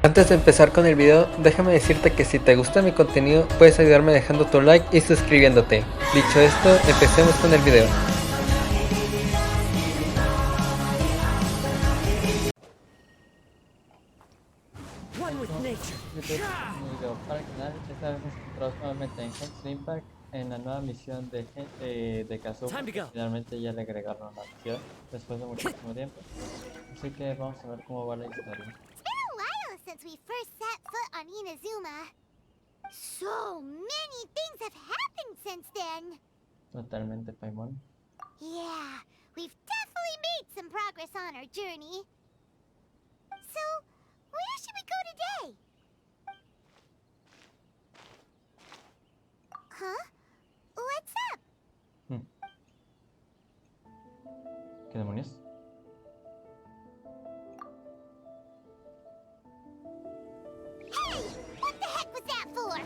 Antes de empezar con el video, déjame decirte que si te gusta mi contenido, puedes ayudarme dejando tu like y suscribiéndote. Dicho esto, empecemos con el video. Para el canal, esta vez nos encontramos nuevamente en Genshin Impact en la nueva misión de Kazuha. Finalmente ya le agregaron la misión después de muchísimo tiempo. Así que vamos a ver cómo va la historia. Since we first set foot on Inazuma. So many things have happened since then. Totalmente, Paimon. Yeah, we've definitely made some progress on our journey. So, where should we go today? Huh? What's up? ¿Qué demonios? Hey! What the heck was that for?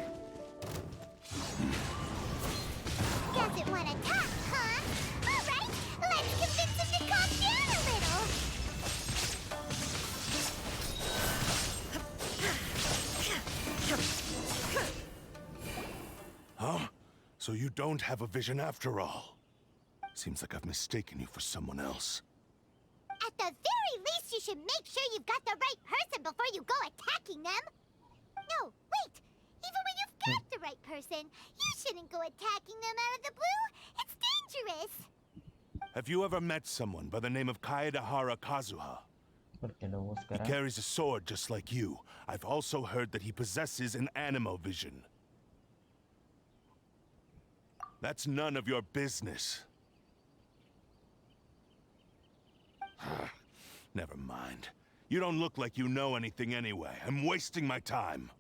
Doesn't want to talk, huh? Alright, let's convince him to calm down a little. Huh? So you don't have a vision after all? Seems like I've mistaken you for someone else. At the very least, you should make sure you've got the right person before you go attacking them. No, wait! Even when you've got the right person, you shouldn't go attacking them out of the blue. It's dangerous. Have you ever met someone by the name of Kazuha? He carries a sword just like you. I've also heard that he possesses an animo vision. That's none of your business. Never mind. You don't look like you know anything anyway. I'm wasting my time.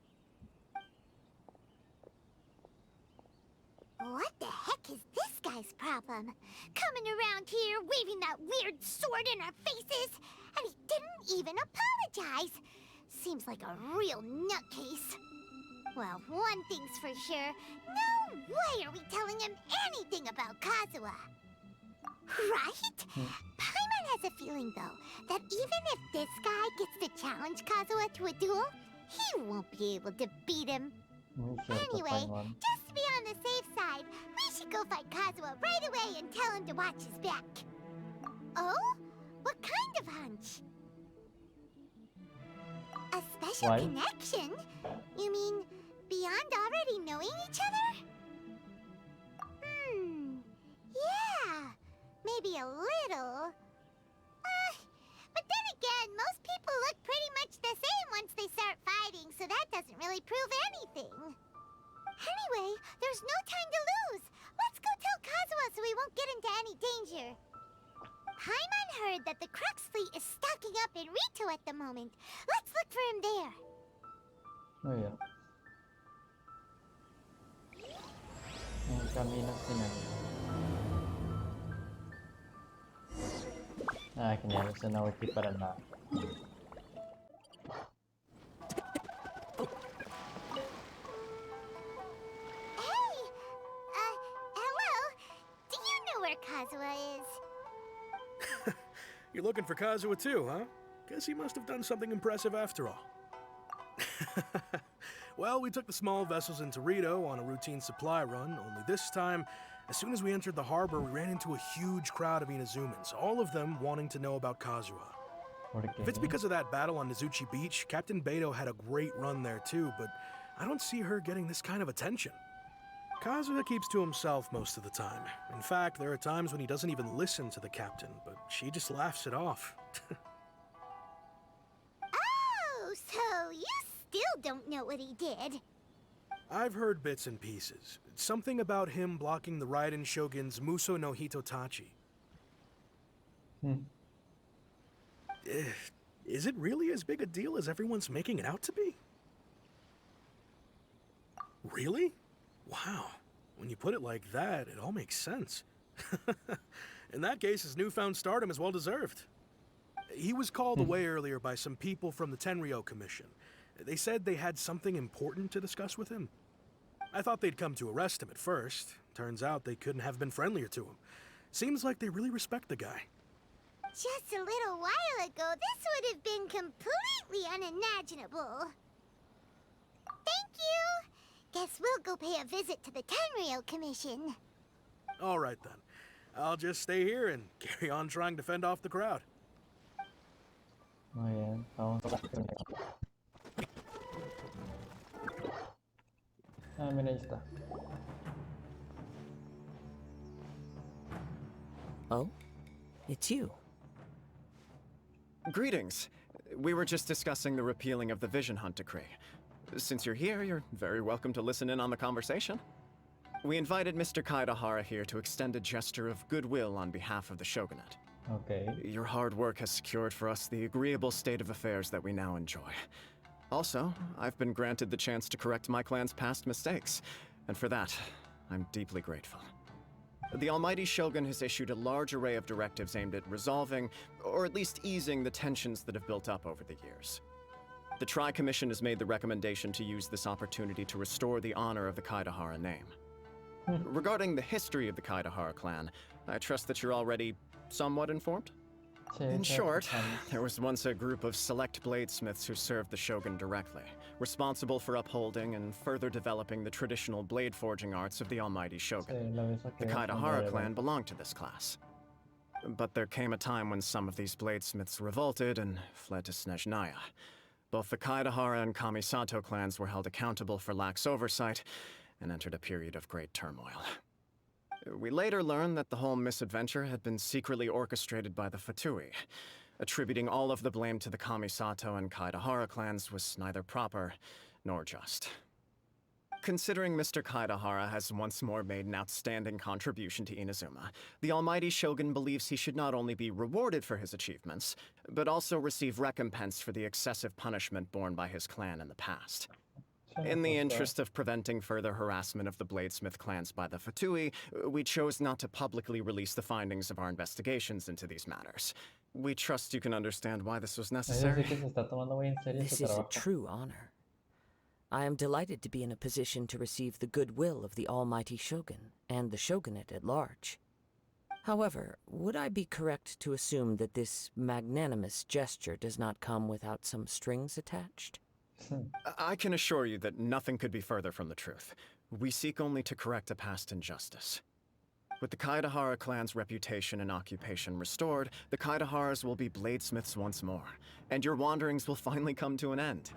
What the heck is this guy's problem? Coming around here, waving that weird sword in our faces, and he didn't even apologize. Seems like a real nutcase. Well, one thing's for sure, no way are we telling him anything about Kazuha. Right? Paimon has a feeling, though, that even if this guy gets to challenge Kazuha to a duel, he won't be able to beat him. Anyway, just to be on the safe side, we should go find Kazuha right away and tell him to watch his back. Oh? What kind of hunch? A special connection? You mean beyond already knowing each other? Yeah, maybe a little. But then again, most people look pretty much the same once they start fighting, so that doesn't really prove anything. Anyway, there's no time to lose. Let's go tell Kazuha so we won't get into any danger. Paimon heard that the Crux fleet is stocking up in Rito at the moment. Let's look for him there. Muy bien. Un camino final. Ah, genial, es una wiki para el mapa. Hey! Hello? Do you know where Kazuha is? You're looking for Kazuha too, huh? Guess he must have done something impressive after all. Well, we took the small vessels into Rito on a routine supply run, only this time, as soon as we entered the harbor, we ran into a huge crowd of Inazumans, all of them wanting to know about Kazuha. If it's because of that battle on Nizuchi Beach, Captain Beto had a great run there too, but I don't see her getting this kind of attention. Kazuha keeps to himself most of the time. In fact, there are times when he doesn't even listen to the captain, but she just laughs it off. Oh, so you still don't know what he did? I've heard bits and pieces. Something about him blocking the Raiden Shogun's Muso no Hitotachi. Is it really as big a deal as everyone's making it out to be? Really? Wow. When you put it like that, it all makes sense. In that case, his newfound stardom is well deserved. He was called away earlier by some people from the Tenryou Commission. They said they had something important to discuss with him. I thought they'd come to arrest him at first. Turns out they couldn't have been friendlier to him. Seems like they really respect the guy. Just a little while ago, this would have been completely unimaginable. Thank you! Guess we'll go pay a visit to the Tenryou Commission. All right then. I'll just stay here and carry on trying to fend off the crowd. Muy bien, vamos. Ah, mira, ahí está. Oh? It's you. Greetings. We were just discussing the repealing of the Vision Hunt decree. Since you're here, you're very welcome to listen in on the conversation. We invited Mr. Kaedahara here to extend a gesture of goodwill on behalf of the Shogunate. Okay. Your hard work has secured for us the agreeable state of affairs that we now enjoy. Also, I've been granted the chance to correct my clan's past mistakes, and for that, I'm deeply grateful. The Almighty Shogun has issued a large array of directives aimed at resolving, or at least easing, the tensions that have built up over the years. The Tri-Commission has made the recommendation to use this opportunity to restore the honor of the Kaedahara name. Regarding the history of the Kaedahara clan, I trust that you're already somewhat informed? In short, there was once a group of select bladesmiths who served the Shogun directly, responsible for upholding and further developing the traditional blade forging arts of the Almighty Shogun. The Kaedahara clan belonged to this class. But there came a time when some of these bladesmiths revolted and fled to Snezhnaya. Both the Kaedahara and Kamisato clans were held accountable for lax oversight and entered a period of great turmoil. We later learned that the whole misadventure had been secretly orchestrated by the Fatui. Attributing all of the blame to the Kamisato and Kaedahara clans was neither proper nor just. Considering Mr. Kaedahara has once more made an outstanding contribution to Inazuma, the Almighty Shogun believes he should not only be rewarded for his achievements, but also receive recompense for the excessive punishment borne by his clan in the past. In the interest of preventing further harassment of the Bladesmith clans by the Fatui, we chose not to publicly release the findings of our investigations into these matters. We trust you can understand why this was necessary. This is a true honor. I am delighted to be in a position to receive the goodwill of the Almighty Shogun and the Shogunate at large. However, would I be correct to assume that this magnanimous gesture does not come without some strings attached? I can assure you that nothing could be further from the truth. We seek only to correct a past injustice. With the Kaedahara clan's reputation and occupation restored, the Kaedaharas will be bladesmiths once more, and your wanderings will finally come to an end.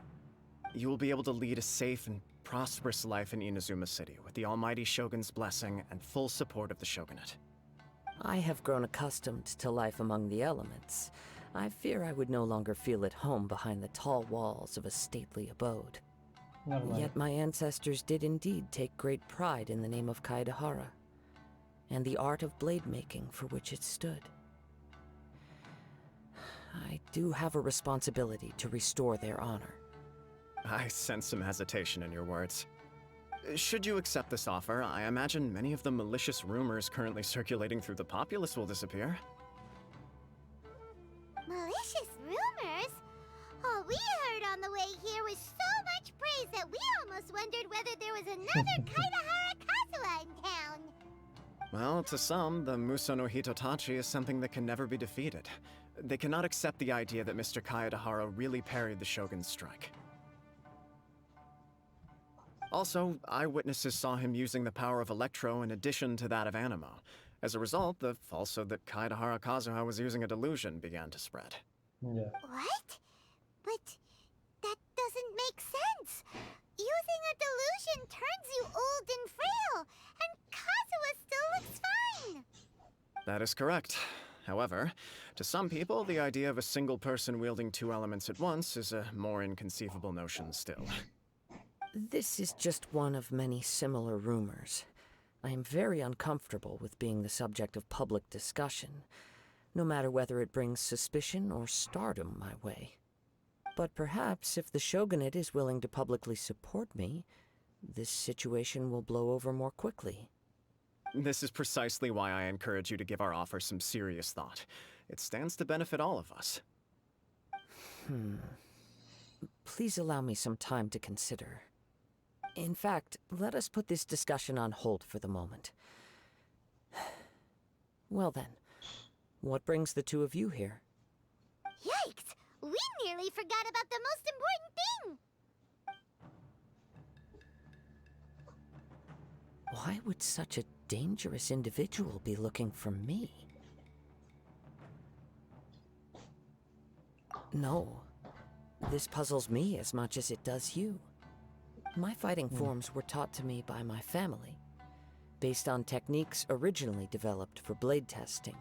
You will be able to lead a safe and prosperous life in Inazuma City with the Almighty Shogun's blessing and full support of the Shogunate. I have grown accustomed to life among the elements. I fear I would no longer feel at home behind the tall walls of a stately abode. Yet my ancestors did indeed take great pride in the name of Kaedahara, and the art of blade making for which it stood. I do have a responsibility to restore their honor. I sense some hesitation in your words. Should you accept this offer, I imagine many of the malicious rumors currently circulating through the populace will disappear. Malicious rumors? All we heard on the way here was so much praise that we almost wondered whether there was another Kaedahara Kazuha in town. Well, to some, the Muso no Hitotachi is something that can never be defeated. They cannot accept the idea that Mr. Kaedahara really parried the Shogun's strike. Also, eyewitnesses saw him using the power of Electro in addition to that of Animo. As a result, the falsehood that Kaedahara Kazuha was using a delusion began to spread. Yeah. What? But that doesn't make sense. Using a delusion turns you old and frail, and Kazuha still looks fine. That is correct. However, to some people, the idea of a single person wielding two elements at once is a more inconceivable notion still. This is just one of many similar rumors. I am very uncomfortable with being the subject of public discussion, no matter whether it brings suspicion or stardom my way. But perhaps if the Shogunate is willing to publicly support me, this situation will blow over more quickly. This is precisely why I encourage you to give our offer some serious thought. It stands to benefit all of us. Please allow me some time to consider. In fact, let us put this discussion on hold for the moment. Well then, What brings the two of you here? Yikes! We nearly forgot about the most important thing! Why would such a dangerous individual be looking for me? No. This puzzles me as much as it does you. My fighting forms were taught to me by my family, based on techniques originally developed for blade testing.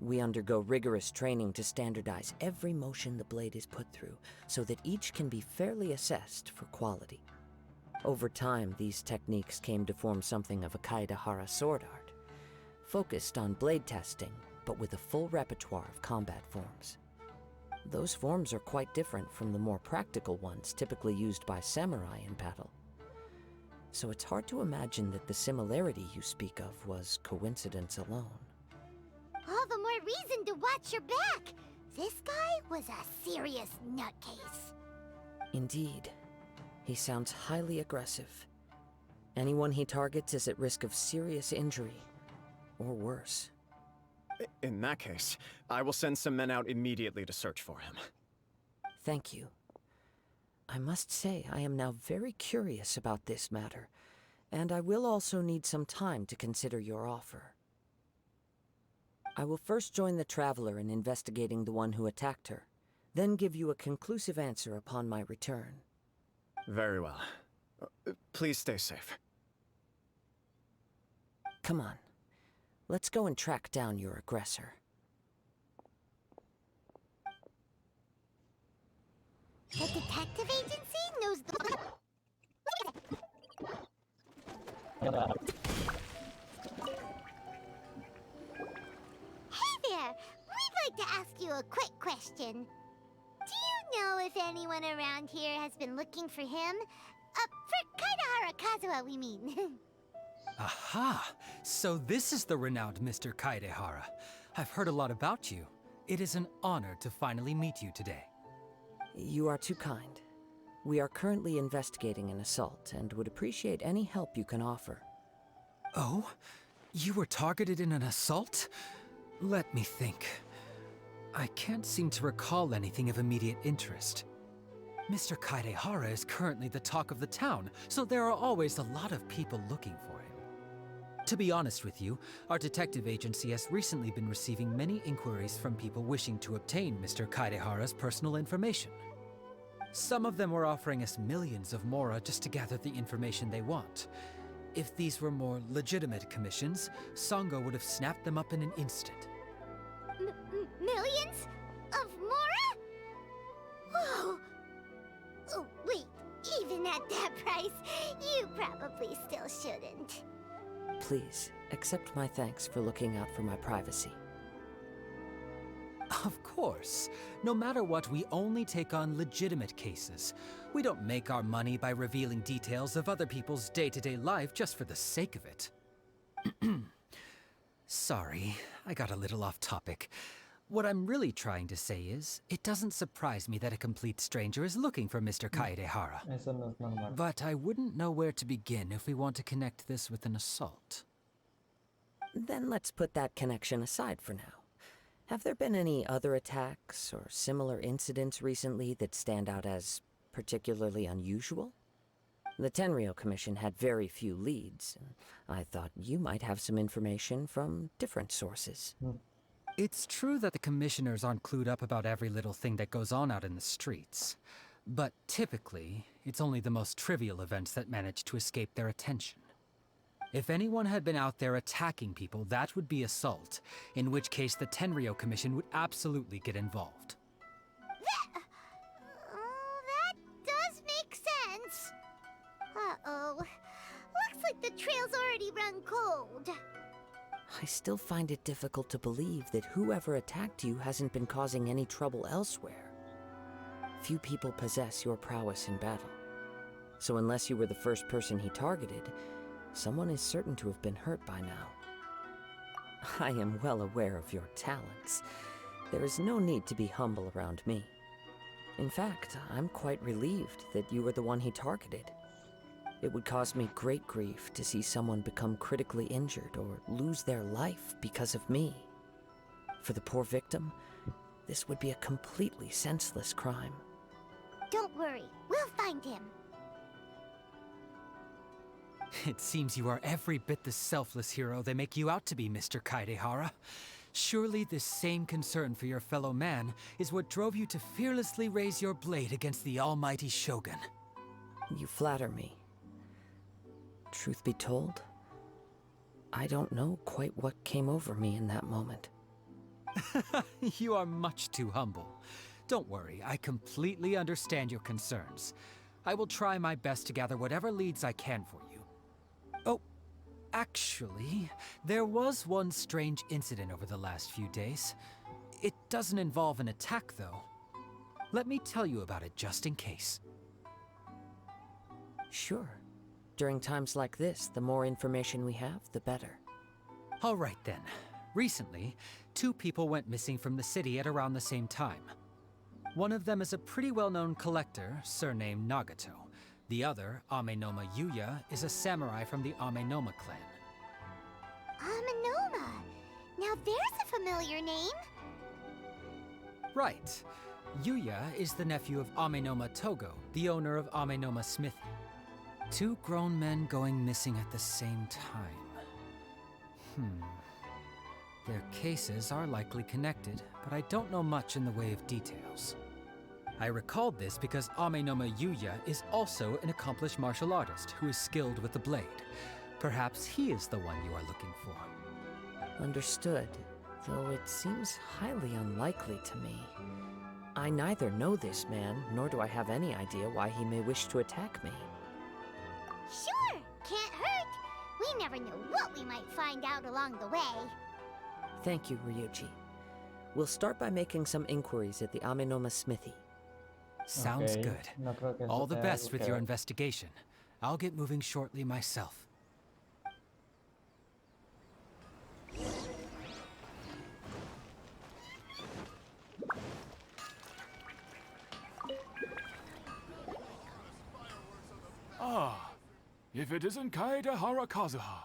We undergo rigorous training to standardize every motion the blade is put through, so that each can be fairly assessed for quality. Over time, these techniques came to form something of a Kaedehara sword art, focused on blade testing, but with a full repertoire of combat forms. Those forms are quite different from the more practical ones typically used by samurai in battle. So it's hard to imagine that the similarity you speak of was coincidence alone. All the more reason to watch your back! This guy was a serious nutcase. Indeed. He sounds highly aggressive. Anyone he targets is at risk of serious injury, or worse. In that case, I will send some men out immediately to search for him. Thank you. I must say I am now very curious about this matter, and I will also need some time to consider your offer. I will first join the Traveler in investigating the one who attacked her, then give you a conclusive answer upon my return. Very well. Please stay safe. Come on. Let's go and track down your aggressor. The detective agency knows the... Hey there! We'd like to ask you a quick question. Do you know if anyone around here has been looking for him? For Kaedehara Kazuha, we mean. Aha! So this is the renowned Mr. Kaedehara. I've heard a lot about you. It is an honor to finally meet you today. You are too kind. We are currently investigating an assault and would appreciate any help you can offer. Oh? You were targeted in an assault? Let me think. I can't seem to recall anything of immediate interest. Mr. Kaedehara is currently the talk of the town, so there are always a lot of people looking for him. To be honest with you, our detective agency has recently been receiving many inquiries from people wishing to obtain Mr. Kaedehara's personal information. Some of them were offering us millions of mora just to gather the information they want. If these were more legitimate commissions, Sango would have snapped them up in an instant. Millions? Of mora? Whoa! Oh, wait, even at that price, you probably still shouldn't. Please, accept my thanks for looking out for my privacy. Of course. No matter what, we only take on legitimate cases. We don't make our money by revealing details of other people's day-to-day life just for the sake of it. Sorry, I got a little off topic. What I'm really trying to say is, it doesn't surprise me that a complete stranger is looking for Mr. Kaedehara. Eso no es normal. But I wouldn't know where to begin if we want to connect this with an assault. Then let's put that connection aside for now. Have there been any other attacks or similar incidents recently that stand out as particularly unusual? The Tenryou Commission had very few leads, and I thought you might have some information from different sources. It's true that the commissioners aren't clued up about every little thing that goes on out in the streets. But typically, it's only the most trivial events that manage to escape their attention. If anyone had been out there attacking people, that would be assault, in which case the Tenryou Commission would absolutely get involved. That does make sense. Uh-oh. Looks like the trail's already run cold. I still find it difficult to believe that whoever attacked you hasn't been causing any trouble elsewhere. Few people possess your prowess in battle. So unless you were the first person he targeted, someone is certain to have been hurt by now. I am well aware of your talents. There is no need to be humble around me. In fact, I'm quite relieved that you were the one he targeted. It would cause me great grief to see someone become critically injured or lose their life because of me. For the poor victim, this would be a completely senseless crime. Don't worry, we'll find him. It seems you are every bit the selfless hero they make you out to be, Mr. Kaedehara. Surely this same concern for your fellow man is what drove you to fearlessly raise your blade against the almighty Shogun. You flatter me. Truth be told, I don't know quite what came over me in that moment. You are much too humble. Don't worry, I completely understand your concerns. I will try my best to gather whatever leads I can for you. Oh, actually, there was one strange incident over the last few days. It doesn't involve an attack, though. Let me tell you about it just in case. Sure. During times like this, the more information we have, the better. All right then. Recently, 2 people went missing from the city at around the same time. One of them is a pretty well-known collector, surnamed Nagato. The other, Amenoma Yuya, is a samurai from the Amenoma clan. Amenoma! Now there's a familiar name. Right. Yuya is the nephew of Amenoma Togo, the owner of Amenoma Smithy. 2 grown men going missing at the same time. Their cases are likely connected, but I don't know much in the way of details. I recalled this because Amenoma Yuya is also an accomplished martial artist who is skilled with the blade. Perhaps he is the one you are looking for. Understood, though it seems highly unlikely to me. I neither know this man, nor do I have any idea why he may wish to attack me. Sure, can't hurt. We never know what we might find out along the way. Thank you, Ryuji. We'll start by making some inquiries at the Amenoma Smithy. Sounds Okay, good. no creo que eso All the tenga best algo with que your ver. investigation. I'll get moving shortly myself. Ah, if it isn't Kaedehara Kazuha.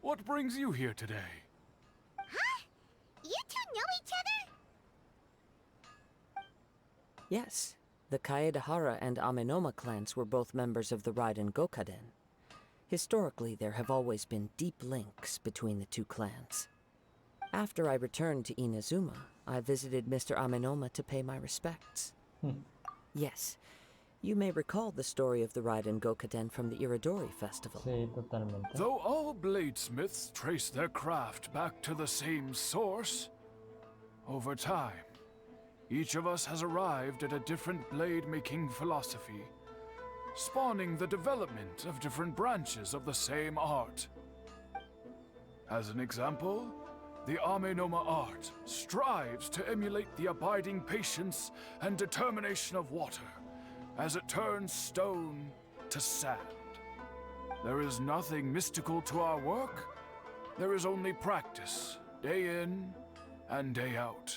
What brings you here today? Huh? You two know each other? Yes, the Kaedehara and Amenoma clans were both members of the Raiden Gokaden. Historically, there have always been deep links between the 2 clans. After I returned to Inazuma, I visited Mr. Amenoma to pay my respects. Yes, you may recall the story of the Raiden Gokaden from the Iridori Festival. Sí, totalmente. Though all bladesmiths trace their craft back to the same source, over time, each of us has arrived at a different blade-making philosophy, spawning the development of different branches of the same art. As an example, the Amenoma art strives to emulate the abiding patience and determination of water as it turns stone to sand. There is nothing mystical to our work. There is only practice, day in and day out,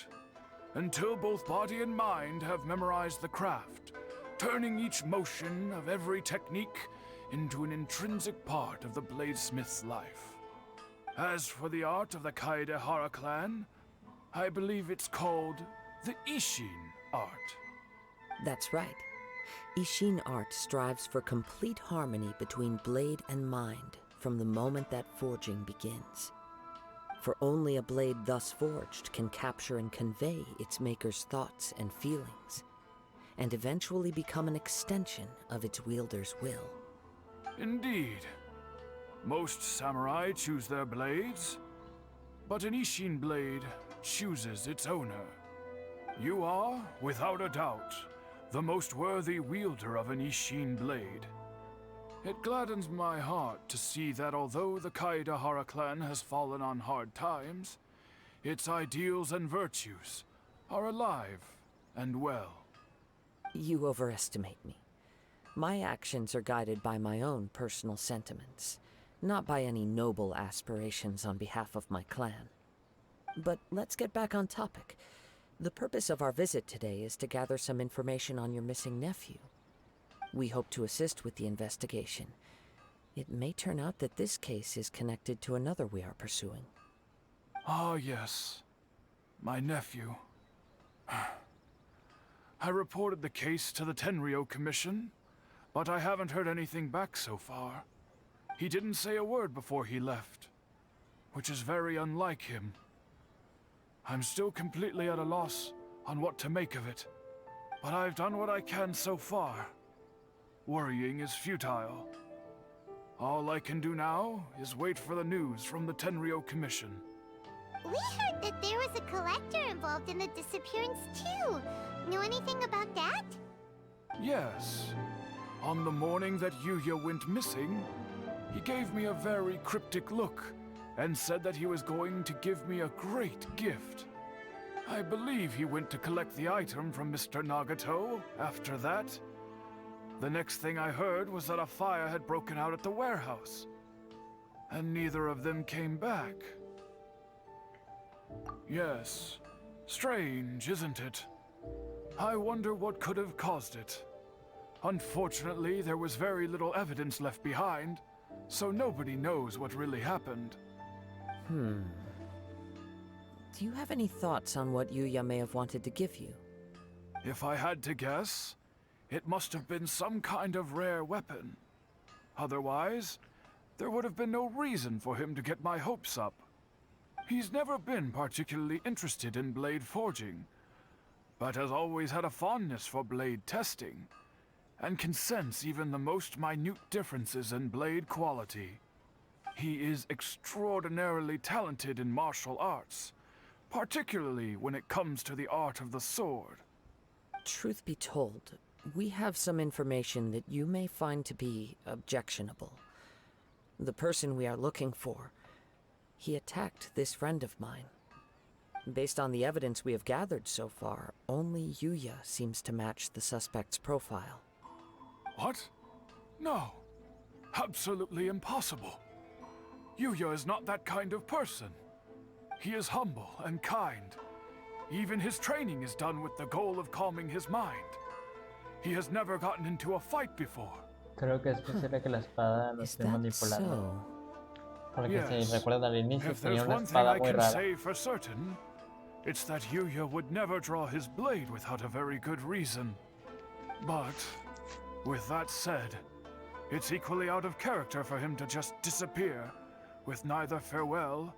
until both body and mind have memorized the craft, turning each motion of every technique into an intrinsic part of the bladesmith's life. As for the art of the Kaedehara clan, I believe it's called the Ishin art. That's right. Ishin art strives for complete harmony between blade and mind from the moment that forging begins. For only a blade thus forged can capture and convey its maker's thoughts and feelings, and eventually become an extension of its wielder's will. Indeed. Most samurai choose their blades, but an Ishin blade chooses its owner. You are, without a doubt, the most worthy wielder of an Ishin blade. It gladdens my heart to see that although the Kaedehara clan has fallen on hard times, its ideals and virtues are alive and well. You overestimate me. My actions are guided by my own personal sentiments, not by any noble aspirations on behalf of my clan. But let's get back on topic. The purpose of our visit today is to gather some information on your missing nephew. We hope to assist with the investigation. It may turn out that this case is connected to another we are pursuing. Ah, yes. my nephew. I reported the case to the Tenryou Commission, but I haven't heard anything back so far. He didn't say a word before he left, which is very unlike him. I'm still completely at a loss on what to make of it, but I've done what I can so far. Worrying is futile. All I can do now is wait for the news from the Tenryou Commission. We heard that there was a collector involved in the disappearance too. Know anything about that? Yes. On the morning that Yuya went missing, he gave me a very cryptic look and said that he was going to give me a great gift. I believe he went to collect the item from Mr. Nagato after that. The next thing I heard was that a fire had broken out at the warehouse, and neither of them came back. Yes, strange, isn't it? I wonder what could have caused it. Unfortunately, there was very little evidence left behind, so nobody knows what really happened. Do you have any thoughts on what Yuya may have wanted to give you? If I had to guess, it must have been some kind of rare weapon. Otherwise, there would have been no reason for him to get my hopes up. He's never been particularly interested in blade forging, but has always had a fondness for blade testing, and can sense even the most minute differences in blade quality. He is extraordinarily talented in martial arts, particularly when it comes to the art of the sword. Truth be told, we have some information that you may find to be objectionable. The person we are looking for, he attacked this friend of mine. Based on the evidence we have gathered so far, only Yuya seems to match the suspect's profile. What? No. Absolutely impossible. Yuya is not that kind of person. He is humble and kind. Even his training is done with the goal of calming his mind. He has never gotten into a fight before. Creo que es posible que la espada lo esté manipulando. Porque si recuerdan al inicio tenía una espada muy rara. Say for certain, it's that Yuya would never draw his blade without a very good reason. But, with that said, it's equally out of character for him to just disappear, with neither farewell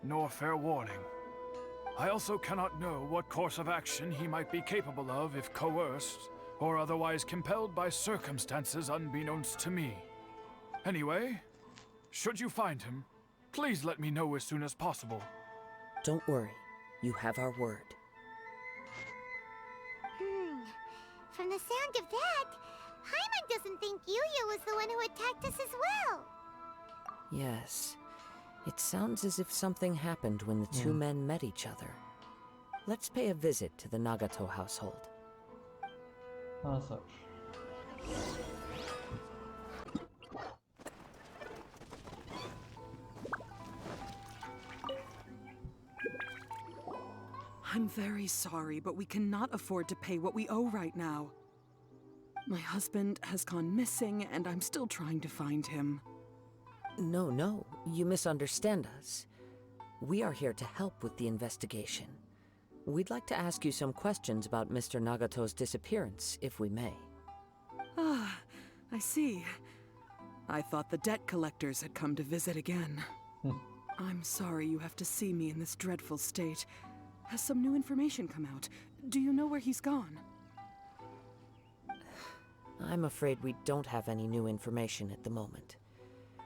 nor fair warning. I also cannot know what course of action he might be capable of if coerced, or otherwise compelled by circumstances unbeknownst to me. Anyway, should you find him, please let me know as soon as possible. Don't worry, you have our word. From the sound of that, Paimon doesn't think Yuya was the one who attacked us as well. Yes. It sounds as if something happened when the two men met each other. Let's pay a visit to the Nagato household. Awesome. I'm very sorry, but we cannot afford to pay what we owe right now. My husband has gone missing, and I'm still trying to find him. No, you misunderstand us. We are here to help with the investigation. We'd like to ask you some questions about Mr. Nagato's disappearance, if we may. Ah, I see. I thought the debt collectors had come to visit again. I'm sorry you have to see me in this dreadful state. Has some new information come out? Do you know where he's gone? I'm afraid we don't have any new information at the moment.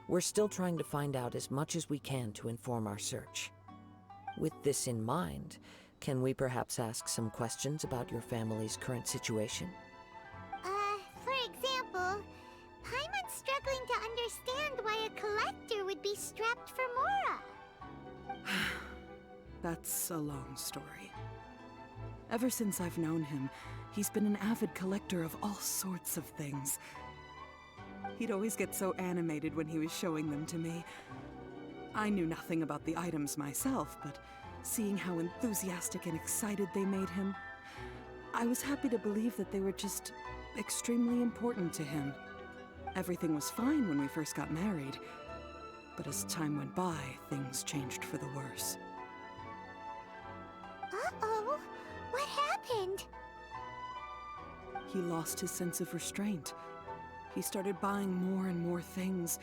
We're still trying to find out as much as we can to inform our search. With this in mind, can we perhaps ask some questions about your family's current situation? For example, Paimon's struggling to understand why a collector would be strapped for Mora. That's a long story. Ever since I've known him, he's been an avid collector of all sorts of things. He'd always get so animated when he was showing them to me. I knew nothing about the items myself, but seeing how enthusiastic and excited they made him, I was happy to believe that they were just extremely important to him. Everything was fine when we first got married, but as time went by, things changed for the worse. happened? He lost his sense of restraint. He started buying more and more things,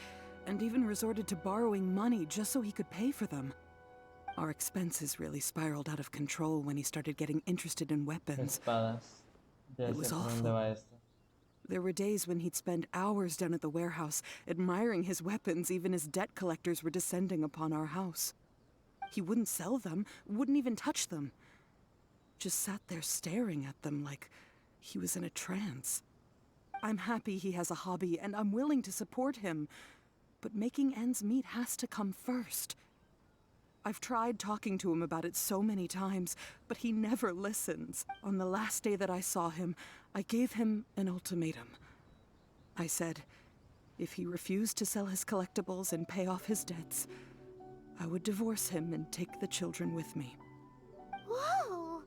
and even resorted to borrowing money just so he could pay for them. Our expenses really spiraled out of control when he started getting interested in weapons. Espadas. Ya It sé was por dónde awful. va esto. There were days when he'd spend hours down at the warehouse, admiring his weapons even as debt collectors were descending upon our house. He wouldn't sell them, wouldn't even touch them. Just sat there staring at them like he was in a trance. I'm happy he has a hobby, and I'm willing to support him. But making ends meet has to come first. I've tried talking to him about it so many times, but he never listens. On the last day that I saw him, I gave him an ultimatum. I said, if he refused to sell his collectibles and pay off his debts, I would divorce him and take the children with me. Whoa!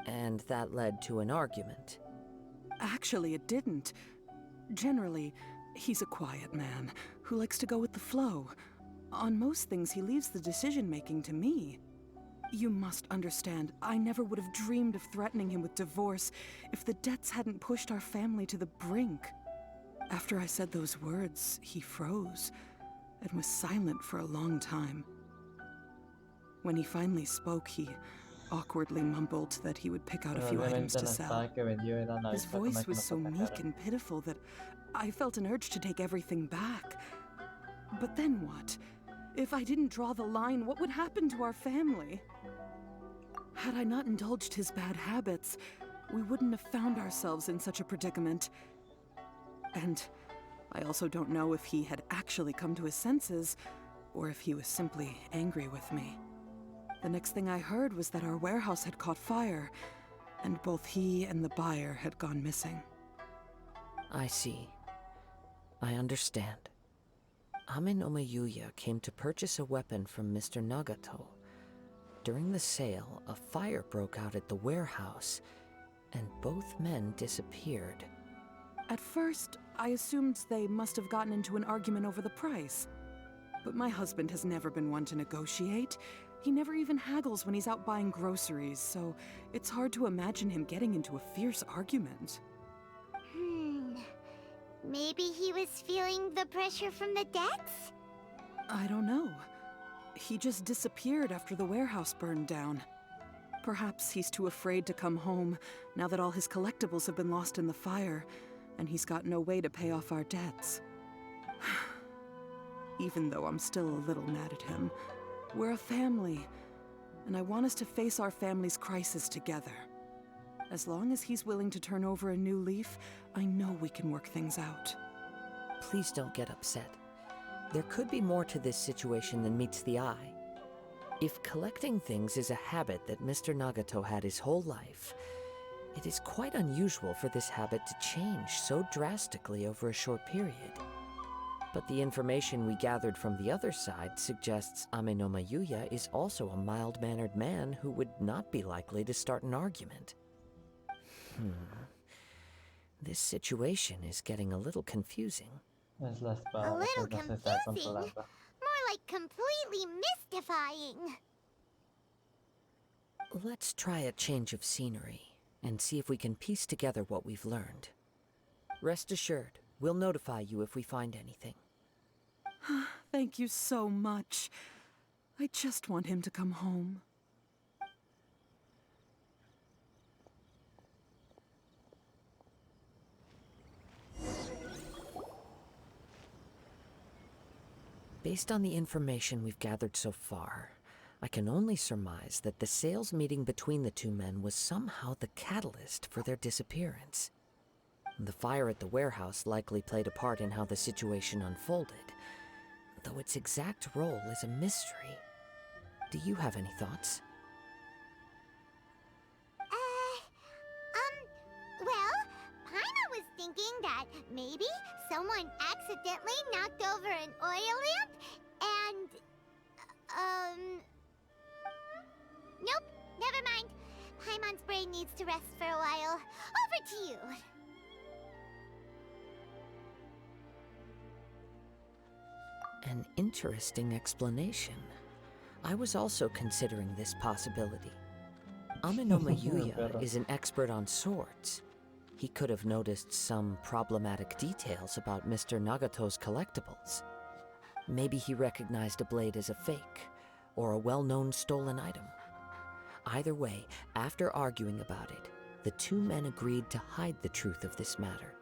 And that led to an argument. Actually, it didn't. Generally, he's a quiet man who likes to go with the flow. On most things, he leaves the decision-making to me. You must understand, I never would have dreamed of threatening him with divorce if the debts hadn't pushed our family to the brink. After I said those words, he froze and was silent for a long time. When he finally spoke, he awkwardly mumbled that he would pick out a few items to sell. His voice was so meek and pitiful that I felt an urge to take everything back. But then what? If I didn't draw the line, what would happen to our family? Had I not indulged his bad habits, we wouldn't have found ourselves in such a predicament. And I also don't know if he had actually come to his senses, or if he was simply angry with me. The next thing I heard was that our warehouse had caught fire, and both he and the buyer had gone missing. I see. I understand. Ame no Mayuya came to purchase a weapon from Mr. Nagato. During the sale, a fire broke out at the warehouse, and both men disappeared. At first, I assumed they must have gotten into an argument over the price. But my husband has never been one to negotiate. He never even haggles when he's out buying groceries, so it's hard to imagine him getting into a fierce argument. Maybe he was feeling the pressure from the debts? I don't know. He just disappeared after the warehouse burned down. Perhaps he's too afraid to come home now that all his collectibles have been lost in the fire, and he's got no way to pay off our debts. Even though I'm still a little mad at him, we're a family, and I want us to face our family's crisis together. As long as he's willing to turn over a new leaf, I know we can work things out. Please don't get upset. There could be more to this situation than meets the eye. If collecting things is a habit that Mr. Nagato had his whole life, it is quite unusual for this habit to change so drastically over a short period. But the information we gathered from the other side suggests Ame no Mayuya is also a mild-mannered man who would not be likely to start an argument. This situation is getting a little confusing. A little confusing? More like completely mystifying. Let's try a change of scenery and see if we can piece together what we've learned. Rest assured, we'll notify you if we find anything. Thank you so much. I just want him to come home. Based on the information we've gathered so far, I can only surmise that the sales meeting between the two men was somehow the catalyst for their disappearance. The fire at the warehouse likely played a part in how the situation unfolded, though its exact role is a mystery. Do you have any thoughts? Well, Paimon was thinking that maybe someone accidentally knocked over an oil lamp and, nope, never mind. Paimon's brain needs to rest for a while. Over to you. An interesting explanation. I was also considering this possibility. Amenoma Yuya is an expert on swords. He could have noticed some problematic details about Mr. Nagato's collectibles. Maybe he recognized a blade as a fake, or a well-known stolen item. Either way, after arguing about it, the two men agreed to hide the truth of this matter.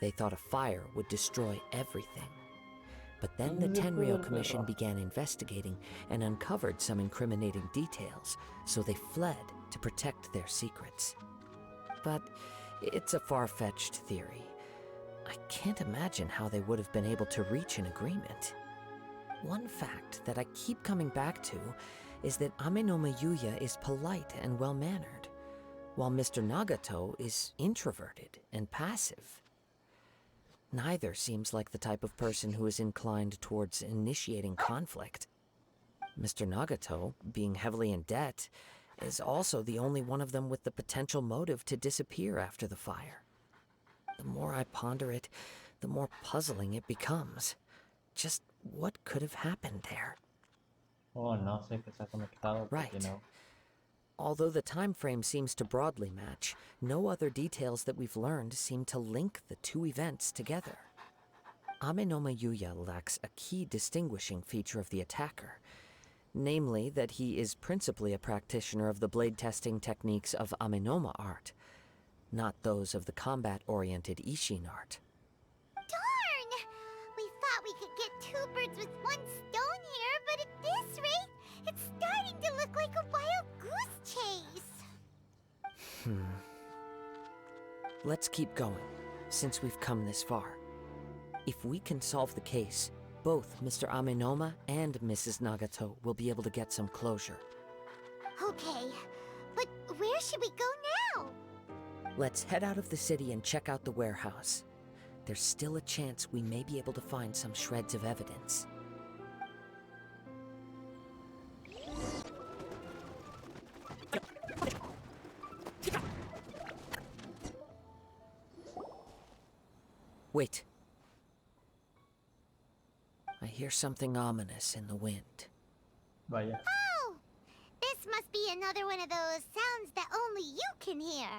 They thought a fire would destroy everything. But then the Tenryou Commission began investigating and uncovered some incriminating details, so they fled to protect their secrets. But it's a far-fetched theory. I can't imagine how they would have been able to reach an agreement. One fact that I keep coming back to is that Amenoma Yuya is polite and well-mannered, while Mr. Nagato is introverted and passive. Neither seems like the type of person who is inclined towards initiating conflict. Mr. Nagato, being heavily in debt, is also the only one of them with the potential motive to disappear after the fire. The more I ponder it, the more puzzling it becomes. Just what could have happened there? Oh, no sé qué está conectado. Right. You know. Although the time frame seems to broadly match, no other details that we've learned seem to link the two events together. Amenoma Yuya lacks a key distinguishing feature of the attacker, namely that he is principally a practitioner of the blade testing techniques of Amenoma art, not those of the combat-oriented Ishin art. Darn! We thought we could get two birds with one stone here, but at this rate, it's starting to look like a wild goose chase. Let's keep going, since we've come this far. If we can solve the case, both Mr. Amenoma and Mrs. Nagato will be able to get some closure. Okay, but where should we go now? Let's head out of the city and check out the warehouse. There's still a chance we may be able to find some shreds of evidence. Wait. I hear something ominous in the wind. Vaya. Oh! This must be another one of those sounds that only you can hear.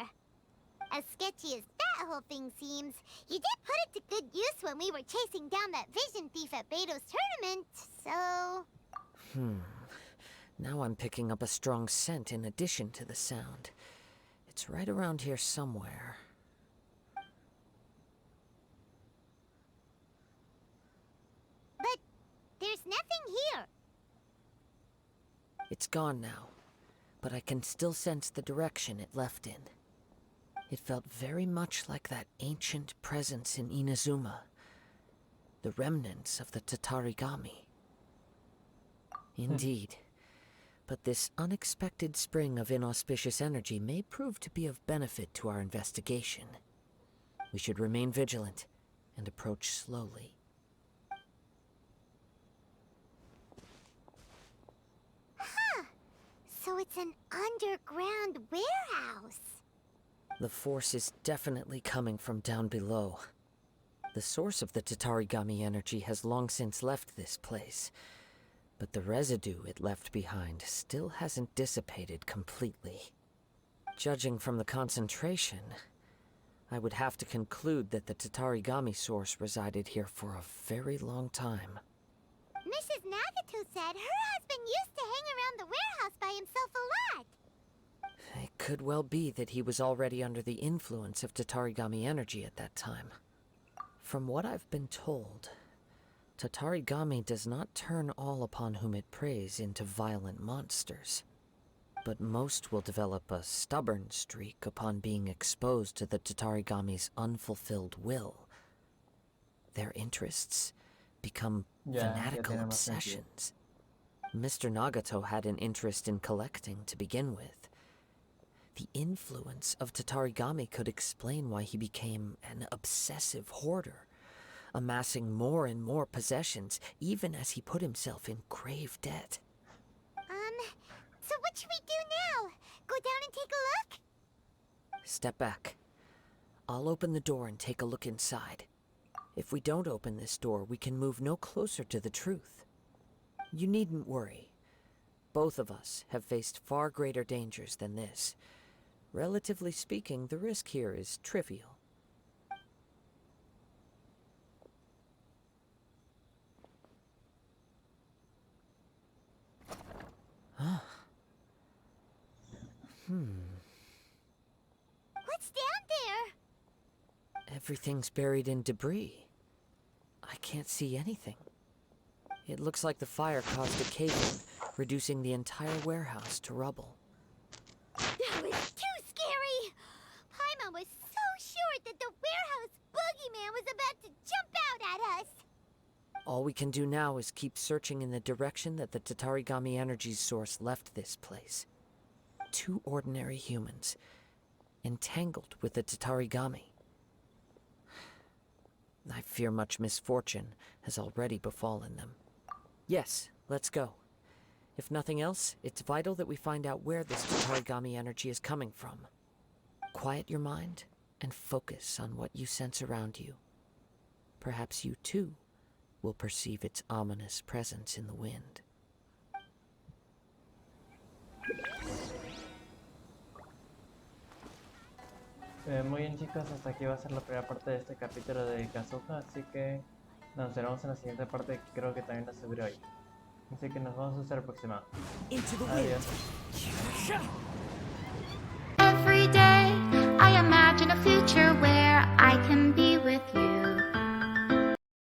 As sketchy as that whole thing seems, you did put it to good use when we were chasing down that vision thief at Beto's tournament, so... Now I'm picking up a strong scent in addition to the sound. It's right around here somewhere. But there's nothing here. It's gone now, but I can still sense the direction it left in. It felt very much like that ancient presence in Inazuma, the remnants of the Tatarigami. Indeed, but this unexpected spring of inauspicious energy may prove to be of benefit to our investigation. We should remain vigilant and approach slowly. So it's an underground warehouse. The force is definitely coming from down below. The source of the Tatarigami energy has long since left this place, but the residue it left behind still hasn't dissipated completely. Judging from the concentration, I would have to conclude that the Tatarigami source resided here for a very long time. Mrs. Nagato said her husband used to hang around the warehouse by himself a lot. It could well be that he was already under the influence of Tatarigami energy at that time. From what I've been told, Tatarigami does not turn all upon whom it preys into violent monsters, but most will develop a stubborn streak upon being exposed to the Tatarigami's unfulfilled will. Their interests become fanatical obsessions. Mr. Nagato had an interest in collecting to begin with. The influence of Tatarigami could explain why he became an obsessive hoarder, amassing more and more possessions, even as he put himself in grave debt. So what should we do now? Go down and take a look? Step back. I'll open the door and take a look inside. If we don't open this door, we can move no closer to the truth. You needn't worry. Both of us have faced far greater dangers than this. Relatively speaking, the risk here is trivial. What's down there? Everything's buried in debris. I can't see anything. It looks like the fire caused a cave-in, reducing the entire warehouse to rubble. That was too scary! Paimon was so sure that the warehouse boogeyman was about to jump out at us! All we can do now is keep searching in the direction that the Tatarigami energy's source left this place. 2 ordinary humans, entangled with the Tatarigami. I fear much misfortune has already befallen them. Yes, let's go. If nothing else, it's vital that we find out where this Tatarigami energy is coming from. Quiet your mind and focus on what you sense around you. Perhaps you too will perceive its ominous presence in the wind. Muy bien chicos, hasta aquí va a ser la primera parte de este capítulo de Kazuha, así que nos veremos en la siguiente parte que creo que también la subiré hoy. Así que nos vemos hasta la próxima. Adiós. Every day I imagine a future where I can be